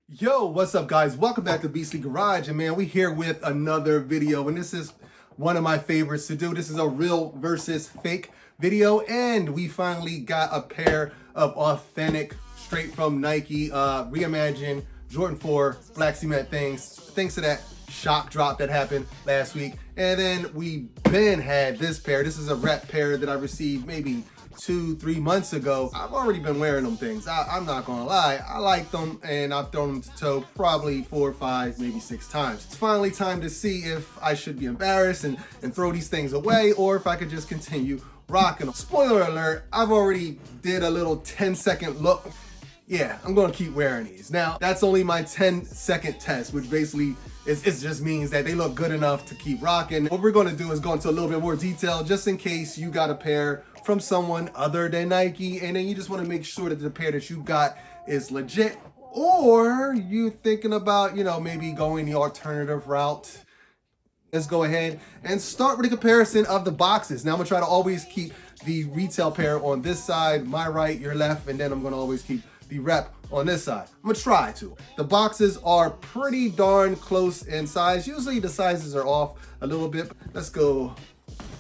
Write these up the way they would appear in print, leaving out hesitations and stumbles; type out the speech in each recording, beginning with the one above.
Yo, what's up guys? Welcome back to Beastly Garage, and man, we here with another video, and this is one of my favorites to do. This is a real versus fake video, and we finally got a pair of authentic, straight from Nike, reimagined Jordan 4 black cement things, thanks to that shock drop that happened last week. And then we been had this pair. This is a rep pair that I received maybe 2-3 months ago. I've already been wearing them things. I'm not gonna lie, I like them, and I've thrown them to toe probably 4, 5, maybe 6 times. It's finally time to see if I should be embarrassed and throw these things away, or if I could just continue rocking them. Spoiler alert, I've already did a little 10-second look. Yeah, I'm gonna keep wearing these. Now, that's only my 10-second test, which basically it just means that they look good enough to keep rocking. What we're gonna do is go into a little bit more detail, just in case you got a pair from someone other than Nike, and then you just wanna make sure that the pair that you got is legit, or you thinking about, maybe going the alternative route. Let's go ahead and start with a comparison of the boxes. Now I'm gonna try to always keep the retail pair on this side, my right, your left, and then I'm gonna always keep the rep on this side. I'm gonna try to. The boxes are pretty darn close in size. Usually the sizes are off a little bit. Let's go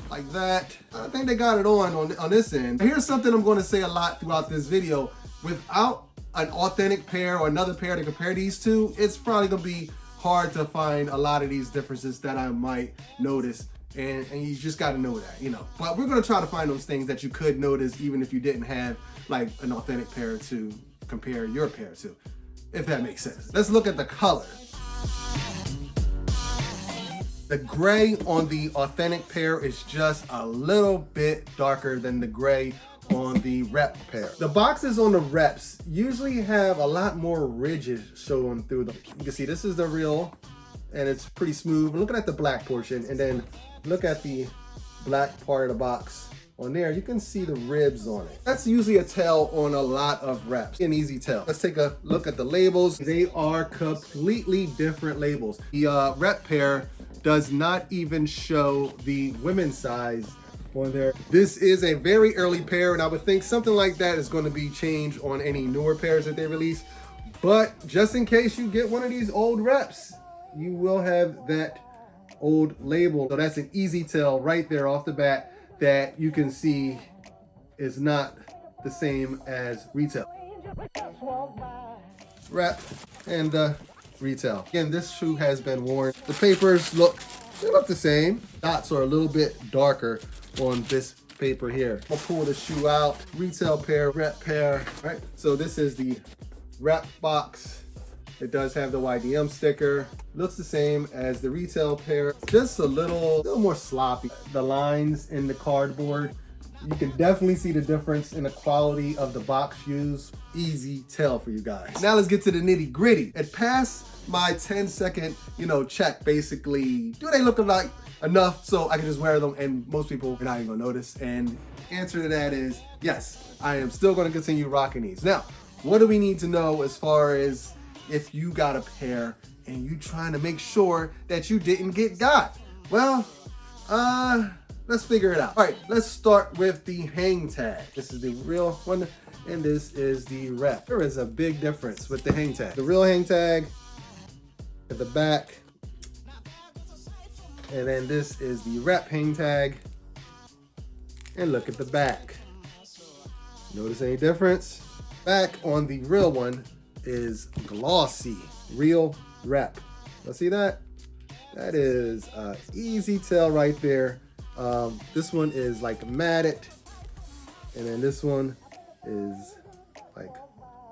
like that. I think they got it on this end. Here's something I'm gonna say a lot throughout this video. Without an authentic pair or another pair to compare these to, it's probably gonna be hard to find a lot of these differences that I might notice. And you just got to know that, But we're going to try to find those things that you could notice even if you didn't have like an authentic pair to compare your pair to, if that makes sense. Let's look at the color. The gray on the authentic pair is just a little bit darker than the gray on the rep pair. The boxes on the reps usually have a lot more ridges showing through them. You can see this is the real, and it's pretty smooth. Looking at the black portion, and then look at the black part of the box on there, you can see the ribs on it. That's usually a tell on a lot of reps, an easy tell. Let's take a look at the labels. They are completely different labels. The rep pair does not even show the women's size on there. This is a very early pair, and I would think something like that is going to be changed on any newer pairs that they release. But just in case you get one of these old reps, you will have that old label. So that's an easy tell right there off the bat that you can see is not the same as retail. Rep and retail. Again, this shoe has been worn. The papers look the same. Dots are a little bit darker on this paper here. I'll pull the shoe out. Retail pair, rep pair, right? So this is the rep box. It does have the YDM sticker. Looks the same as the retail pair, just a little more sloppy. The lines in the cardboard, you can definitely see the difference in the quality of the box used. Easy tell for you guys. Now let's get to the nitty gritty. It passed my 10-second, check basically. Do they look like enough so I can just wear them and most people are not even gonna notice? And answer to that is yes, I am still gonna continue rocking these. Now, what do we need to know as far as if you got a pair and you trying to make sure that you didn't get got? Well, let's figure it out. All right, let's start with the hang tag. This is the real one, and this is the rep. There is a big difference with the hang tag. The real hang tag at the back, and then this is the rep hang tag, and look at the back. Notice any difference? Back on the real one is glossy, real rep. Now see that? That is an easy tell right there. This one is like matted, and then this one is like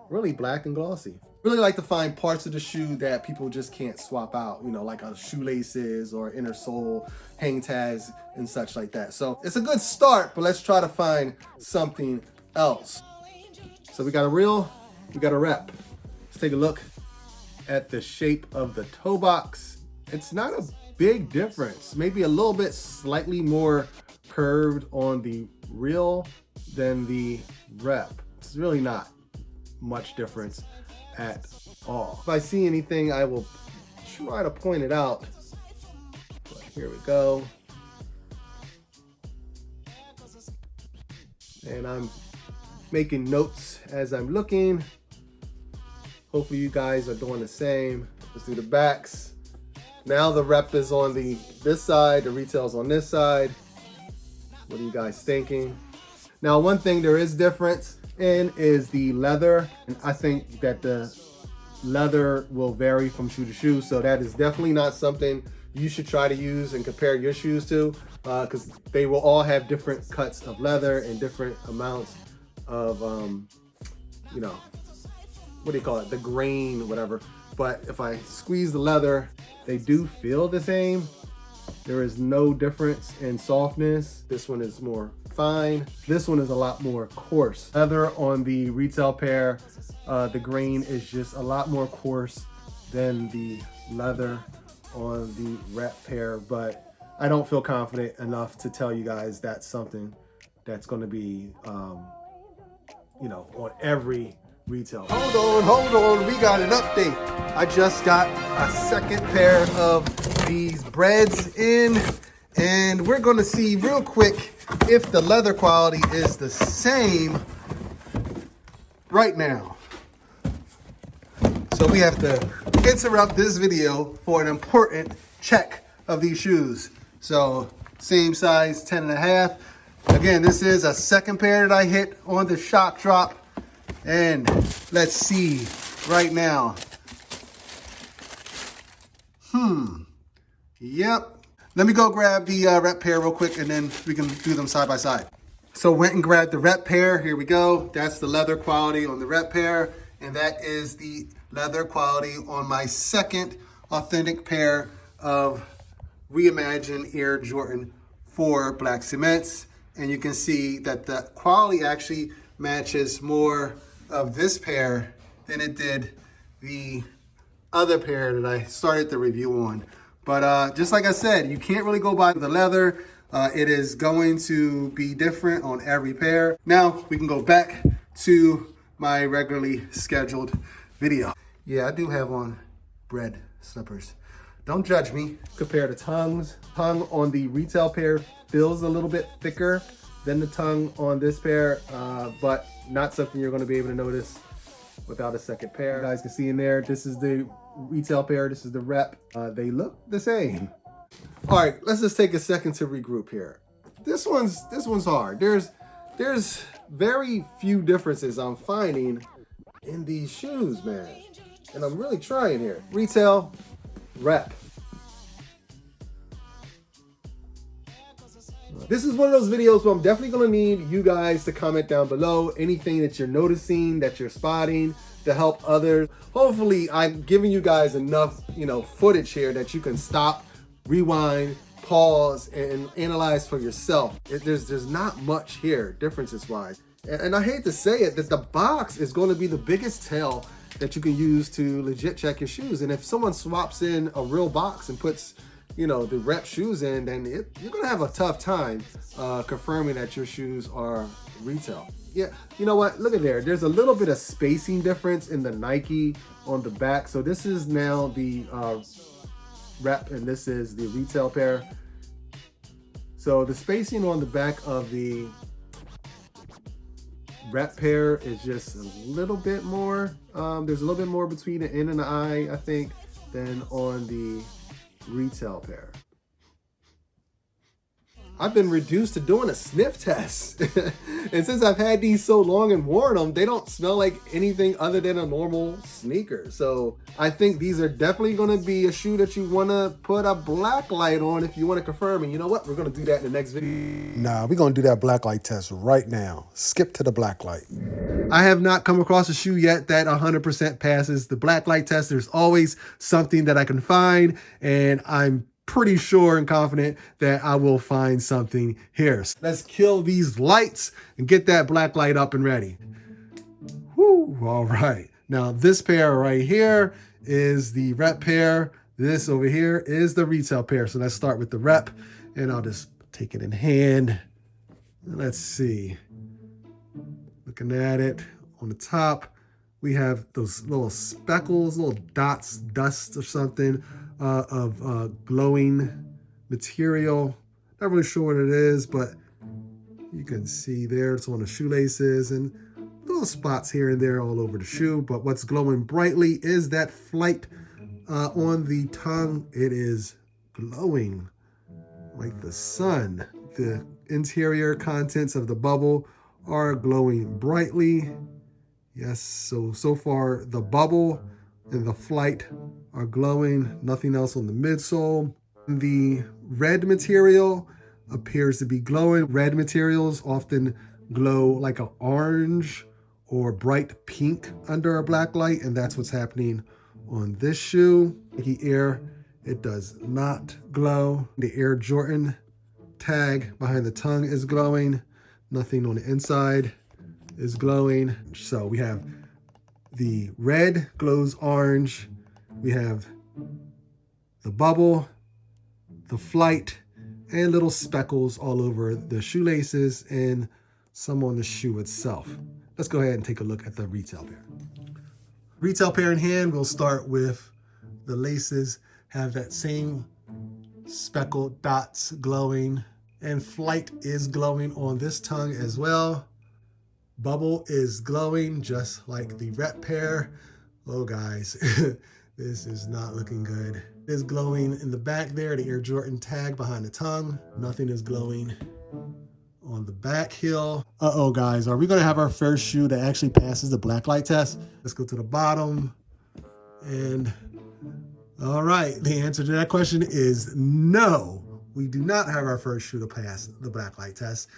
really black and glossy. Really like to find parts of the shoe that people just can't swap out, like shoelaces or inner sole, hang tags and such like that. So it's a good start, but let's try to find something else. So we got a real, we got a rep. Let's take a look at the shape of the toe box. It's not a big difference. Maybe a little bit slightly more curved on the real than the rep. It's really not much difference at all. If I see anything, I will try to point it out. But here we go. And I'm making notes as I'm looking. Hopefully you guys are doing the same. Let's do the backs. Now the rep is on this side, the retail's on this side. What are you guys thinking? Now, one thing there is difference in is the leather. And I think that the leather will vary from shoe to shoe. So that is definitely not something you should try to use and compare your shoes to, because they will all have different cuts of leather and different amounts of, you know, what do you call it? The grain, whatever. But if I squeeze the leather, they do feel the same. There is no difference in softness. This one is more fine. This one is a lot more coarse. Leather on the retail pair, the grain is just a lot more coarse than the leather on the rep pair, but I don't feel confident enough to tell you guys that's something that's gonna be, you know, on every retail. Hold on, we got an update. I just got a second pair of these Breds in, and we're gonna see real quick if the leather quality is the same right now. So we have to interrupt this video for an important check of these shoes. So same size, 10.5. Again, this is a second pair that I hit on the shock drop. And let's see right now. Yep. Let me go grab the rep pair real quick and then we can do them side by side. So went and grabbed the rep pair. Here we go. That's the leather quality on the rep pair. And that is the leather quality on my second authentic pair of Reimagined Air Jordan 4 black cements. And you can see that the quality actually matches more of this pair than it did the other pair that I started the review on. But just like I said, you can't really go by the leather. It is going to be different on every pair. Now we can go back to my regularly scheduled video. Yeah, I do have on Bred slippers. Don't judge me. Compare the tongues. Tongue on the retail pair feels a little bit thicker than the tongue on this pair, but not something you're gonna be able to notice without a second pair. You guys can see in there, this is the retail pair, this is the rep. They look the same. All right, let's just take a second to regroup here. This one's hard. There's very few differences I'm finding in these shoes, man. And I'm really trying here. Retail, rep. This is one of those videos where I'm definitely gonna need you guys to comment down below anything that you're noticing, that you're spotting, to help others. Hopefully I'm giving you guys enough, you know, footage here that you can stop, rewind, pause, and analyze for yourself. There's not much here, differences wise. And I hate to say it, that the box is gonna be the biggest tell that you can use to legit check your shoes. And if someone swaps in a real box and puts, you know, the rep shoes in, then you're gonna have a tough time confirming that your shoes are retail. Yeah, you know what, look at there. There's a little bit of spacing difference in the Nike on the back. So this is now the rep and this is the retail pair. So the spacing on the back of the rep pair is just a little bit more. There's a little bit more between the N and the I, I think, than on the retail pair. I've been reduced to doing a sniff test. And since I've had these so long and worn them, they don't smell like anything other than a normal sneaker. So I think these are definitely gonna be a shoe that you wanna put a black light on if you wanna confirm. And you know what? We're gonna do that in the next video. Nah, we're gonna do that black light test right now. Skip to the black light. I have not come across a shoe yet that 100% passes the black light test. There's always something that I can find, and I'm pretty sure and confident that I will find something here. So let's kill these lights and get that black light up and ready. Whoo, all right. Now this pair right here is the rep pair. This over here is the retail pair. So let's start with the rep and I'll just take it in hand. Let's see. Looking at it on the top, we have those little speckles, little dots, dust or something of glowing material. Not really sure what it is, but you can see there it's on the shoelaces and little spots here and there all over the shoe, but what's glowing brightly is that flight on the tongue. It is glowing like the sun. The interior contents of the bubble are glowing brightly. Yes, so far the bubble and the flight are glowing, nothing else on the midsole. The red material appears to be glowing. Red materials often glow like an orange or bright pink under a black light, and that's what's happening on this shoe. Nike Air, it does not glow. The Air Jordan tag behind the tongue is glowing. Nothing on the inside is glowing. So we have the red glows orange. We have the bubble, the flight, and little speckles all over the shoelaces and some on the shoe itself. Let's go ahead and take a look at the retail pair. Retail pair in hand, we'll start with the laces. Have that same speckled dots glowing, and flight is glowing on this tongue as well. Bubble is glowing just like the rep pair. Oh guys, this is not looking good. It is glowing in the back there, the Air Jordan tag behind the tongue. Nothing is glowing on the back heel. Uh-oh guys, are we gonna have our first shoe that actually passes the black light test? Let's go to the bottom. And all right, the answer to that question is no. We do not have our first shoe to pass the black light test.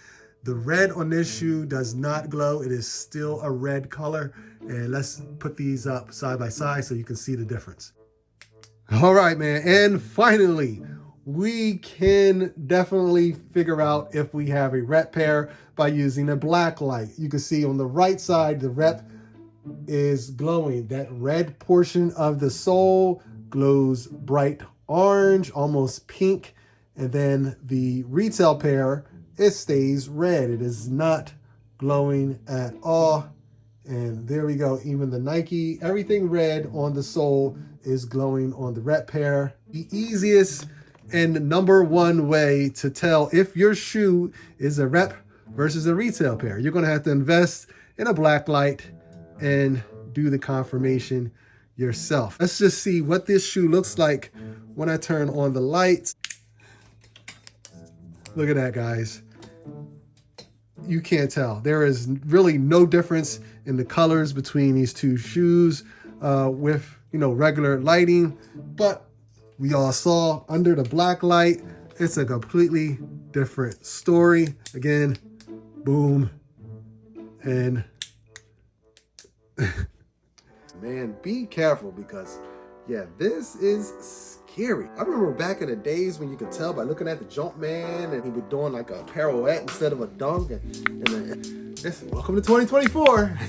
The red on this shoe does not glow. It is still a red color. And let's put these up side by side so you can see the difference. All right, man. And finally, we can definitely figure out if we have a rep pair by using a black light. You can see on the right side, the rep is glowing. That red portion of the sole glows bright orange, almost pink. And then the retail pair, it stays red. It is not glowing at all. And there we go. Even the Nike, everything red on the sole is glowing on the rep pair. The easiest and #1 way to tell if your shoe is a rep versus a retail pair, you're going to have to invest in a black light and do the confirmation yourself. Let's just see what this shoe looks like when I turn on the lights. Look at that, guys. You can't tell. There is really no difference in the colors between these two shoes with, regular lighting. But we all saw under the black light, it's a completely different story. Again, boom. And man, be careful because, yeah, this is scary. I remember back in the days when you could tell by looking at the jump man and he was doing like a pirouette instead of a dunk. And welcome to 2024.